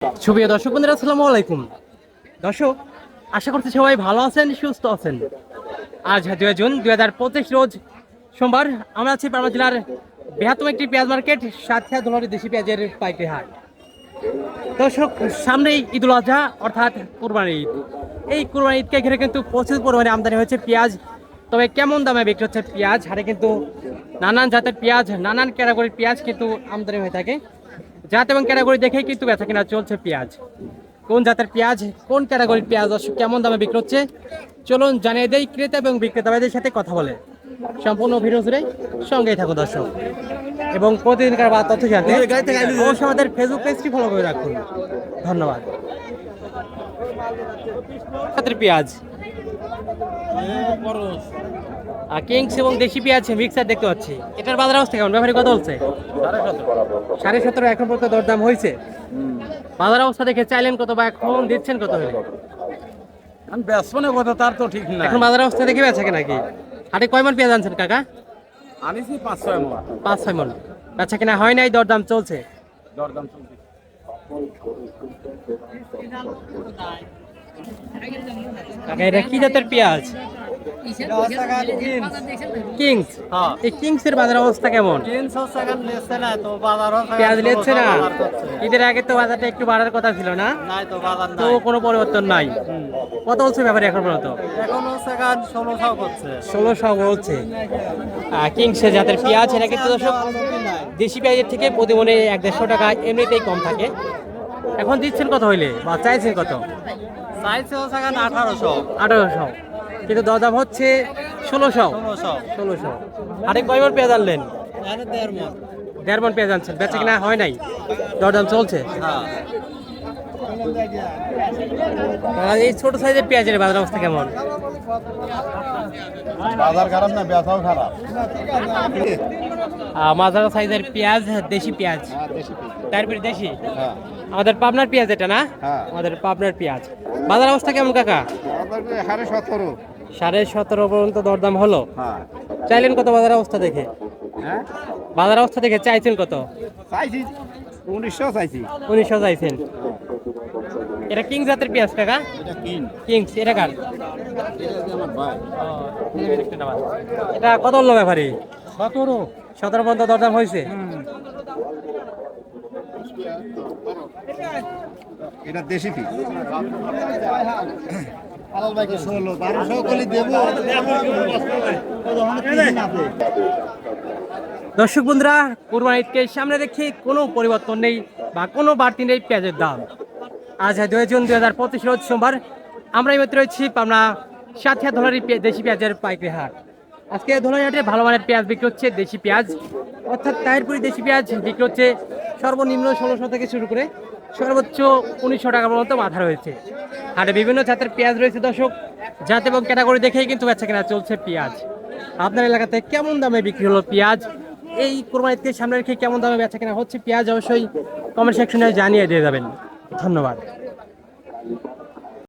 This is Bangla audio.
সুপ্রিয় দর্শক বন্ধুরা, আসসালামু আলাইকুম। দর্শক, আশা করছি সবাই ভালো আছেন, সুস্থ আছেন। আজ 2 জুন 2025 রোজ সোমবার। আমরা আছি পাবনা জেলার বৃহত্তম একটি পেঁয়াজ মার্কেট, সাতক্ষীরা ধুলারি দেশি পেঁয়াজের পাইকারি হাট। দর্শক, সামনেই ঈদুল আজহা অর্থাৎ কুরবানি ঈদ। এই কুরবানি ঈদকে ঘিরে কিন্তু প্রচুর পরিমাণে আমদানি হয়েছে পেঁয়াজ। তবে কেমন দামে বিক্রি হচ্ছে পেঁয়াজ? হাটে কিন্তু নানান জাতের পেঁয়াজ, নানান ক্যাটাগরির পেঁয়াজ কিন্তু আমদানি হয়ে থাকে। জাত এবং ক্যাটাগরি দেখেই কিন্তু বেচা কিনা চলছে পেঁয়াজ। কোন জাতের পেঁয়াজ, কোন ক্যাটাগরির পেঁয়াজ দর্শক কেমন দামে বিক্রি হচ্ছে চলুন জানিয়ে দেই ক্রেতা এবং বিক্রেতা ভাইদের সাথে কথা বলে। সম্পূর্ণ ভিডিও জুড়ে সঙ্গেই থাকুন দর্শক, এবং প্রতিদিনকার বা তথ্য জানতে অবশ্যই আমাদের ফেসবুক পেজটি ফলো করে রাখুন। ধন্যবাদ। পেঁয়াজ কিংস এবং দেশি পেঁয়াজ মিক্সার দেখতে পাচ্ছি, এটার বাজার অবস্থা কেমন? ব্যাপারী কত বলছে? 17.5 এখন পর্যন্ত দরদাম হয়েছে। বাজার অবস্থা দেখে চাইলেন কত বা এখন দিচ্ছেন কত হলে? কথা তার তো ঠিক না। এখন বাজার অবস্থা দেখে বেচা কেনা কি? হাটে কয় মন পেঁয়াজ আনছেন কাকা? আনিছি 5-6 মণ। 5-6 মন। বেচা কেনা হয় নাই, দরদাম চলছে। দরদাম চলছে। কাকা, এটা কি জাতের পেঁয়াজ? কিংস। এই কিংস এর বাজার অবস্থা কেমন? পেঁয়াজ লেচ্ছে না। ঈদের আগে তো বাজারটা একটু বাড়ার কথা ছিল না? তো কোনো পরিবর্তন নাই। কত বলছে ব্যাপারে এখন পর্যন্ত? 1600 বলছে। কিংসের জাতের পেঁয়াজ, এটা কিন্তু দর্শক দেশি পেঁয়াজের থেকে প্রতি মনে 1-150 টাকা এমনিতেই কম থাকে। এখন দিচ্ছেন কত হইলে বা চাইছেন কত? 1800, কিন্তু দরদাম হচ্ছে 1600। আরে কয় মণ পেঁয়াজ আনলেন? 1.5 মণ পেঁয়াজ আনছেন, বেচা কিনা হয় নাই, দরদাম চলছে। এই ছোট সাইজের পেঁয়াজের বাজার অবস্থা কেমন? বাজার খারাপ না, বেচাও খারাপ। মাঝারি সাইজের পেঁয়াজ, দেশি পেঁয়াজ। তারপরে দেশি আমাদের পাবনার পেঁয়াজ, এটা না? আমাদের পাবনার পেঁয়াজ। বাজার অবস্থা কেমন কাকা? 17.5 পর্যন্ত দরদাম হলো। চাইলেন কত বাজার অবস্থা দেখে? বাজার অবস্থা দেখে চাইছেন কত? 1900 চাইছেন। এটা কিং জাতের পেঁয়াজ কাকা? কিংস। এটা কার? এটা কত হলো ব্যাপারে? 17 পর্যন্ত দরদাম হয়েছে। এটা দেশি ফি। দর্শক বন্ধুরা, কুরবানি ঈদকে সামনে রেখে কোনো পরিবর্তন নেই বা কোনো বাড়তি নেই পেঁয়াজের দাম। আজ 2 জুন 2025 রোজ সোমবার। আমরা এই মাত্র রয়েছি পাবনা সাতক্ষীরা ধুলারি দেশি পেঁয়াজের পাইকারি হাট। আজকে ধুলারি হাটে ভালো মানের পেঁয়াজ বিক্রি হচ্ছে। দেশি পেঁয়াজ অর্থাৎ তাহিরপুরি দেশি পেঁয়াজ বিক্রি হচ্ছে সর্বনিম্ন 1600 থেকে শুরু করে সর্বোচ্চ 1900 টাকা পর্যন্ত মাথা রয়েছে। হাটে বিভিন্ন জাতের পেঁয়াজ রয়েছে দর্শক, জাত এবং ক্যাটাগরি দেখেই কিন্তু বেচা কেনা চলছে পেঁয়াজ। আপনার এলাকাতে কেমন দামে বিক্রি হলো পেঁয়াজ? এই কুরবানিতে সামনে রেখে কেমন দামে বেচা কেনা হচ্ছে পেঁয়াজ? অবশ্যই কমেন্ট সেকশনে জানিয়ে দিয়ে যাবেন। ধন্যবাদ।